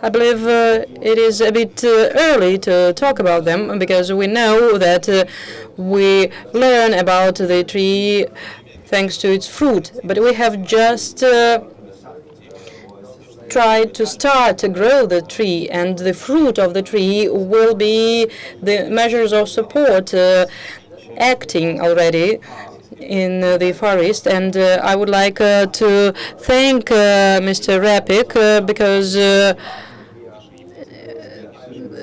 I believe it is a bit early to talk about them, because we know that we learn about the tree thanks to its fruit. But we have just tried to start to grow the tree, and the fruit of the tree will be the measures of support acting already in the Far East. And I would like to thank Mr. Rapik because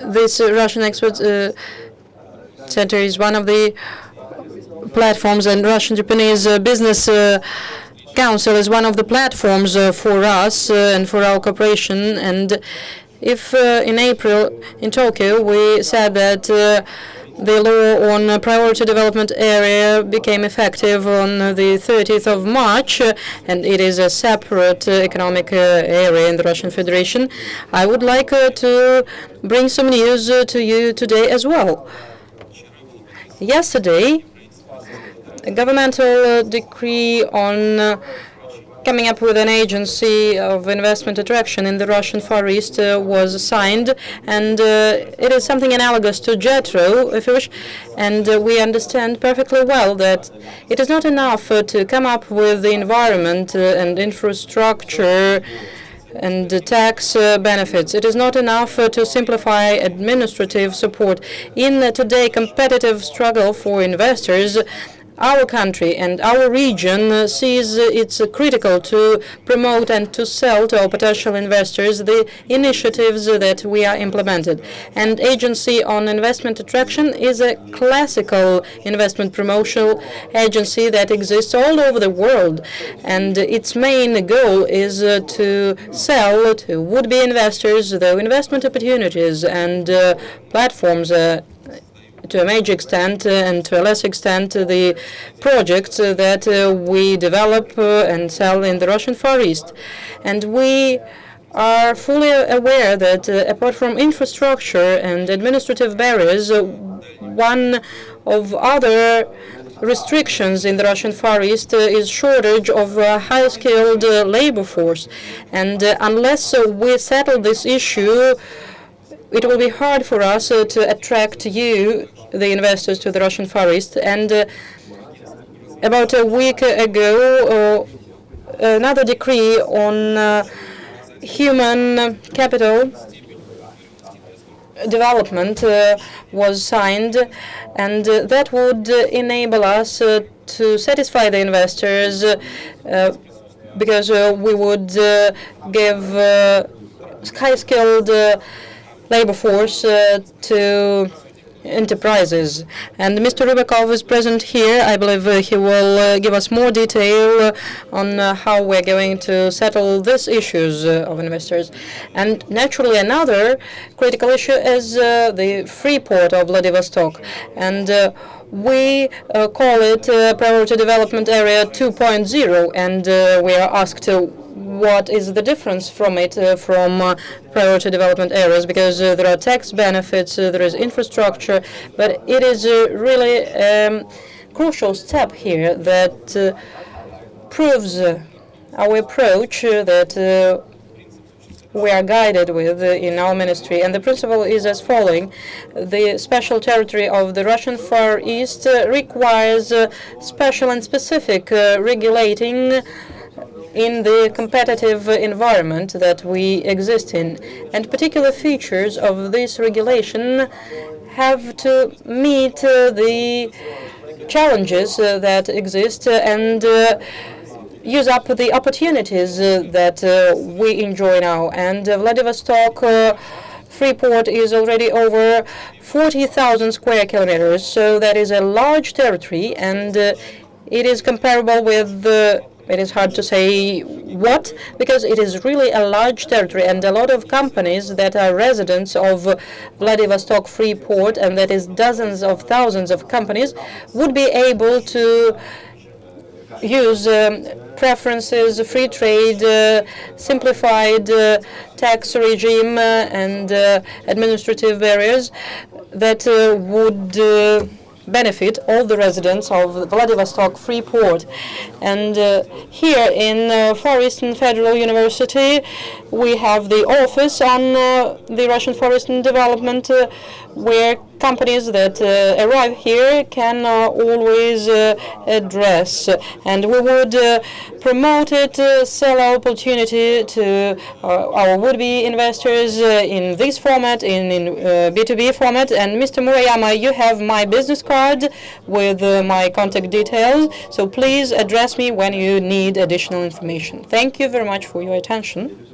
this Russian Expert Center is one of the platforms, and Russian-Japanese Business Council is one of the platforms for us and for our cooperation. And if in April in Tokyo we said that the law on priority development area became effective on the 30th of March, and it is a separate economic area in the Russian Federation, I would like to bring some news to you today as well. Yesterday, a governmental decree on coming up with an agency of investment attraction in the Russian Far East was signed, and it is something analogous to JETRO, if you wish, and we understand perfectly well that it is not enough to come up with the environment and infrastructure and tax benefits. It is not enough to simplify administrative support. In today competitive struggle for investors, our country and our region sees it's critical to promote and to sell to our potential investors the initiatives that we are implemented. And Agency on Investment Attraction is a classical investment promotional agency that exists all over the world. And its main goal is to sell to would-be investors the investment opportunities and platforms to a major extent and to a less extent the projects that we develop and sell in the Russian Far East. And we are fully aware that apart from infrastructure and administrative barriers, one of other restrictions in the Russian Far East is shortage of high-skilled labor force. And unless we settle this issue, it will be hard for us to attract you, the investors, to the Russian Far East. And about a week ago, another decree on human capital development was signed, and that would enable us to satisfy the investors because we would give high-skilled labor force to enterprises. And Mr. Rybakov is present here. I believe he will give us more detail on how we're going to settle these issues of investors. And naturally, another critical issue is the free port of Vladivostok. And we call it Priority Development Area 2.0, and we are asked what is the difference from it, from priority development areas, because there are tax benefits, there is infrastructure, but it is really a crucial step here that proves our approach that we are guided with in our ministry. And the principle is as following: the special territory of the Russian Far East requires special and specific regulating in the competitive environment that we exist in. And particular features of this regulation have to meet the challenges that exist and use up the opportunities that we enjoy now. And Vladivostok Freeport is already over 40,000 square kilometers, so that is a large territory, and it is comparable with it is hard to say what, because it is really a large territory, and a lot of companies that are residents of Vladivostok Freeport, and that is dozens of thousands of companies, would be able to use preferences, free trade, simplified tax regime, and administrative barriers that would benefit all the residents of Vladivostok free port. And here in Far Eastern Federal University, we have the office on the Russian Forest and Development, where companies that arrive here can always address. And we would promote it, sell our opportunity to our would-be investors in this format, in B2B format. And Mr. Murayama, you have my business card with my contact details, so please address me when you need additional information. Thank you very much for your attention.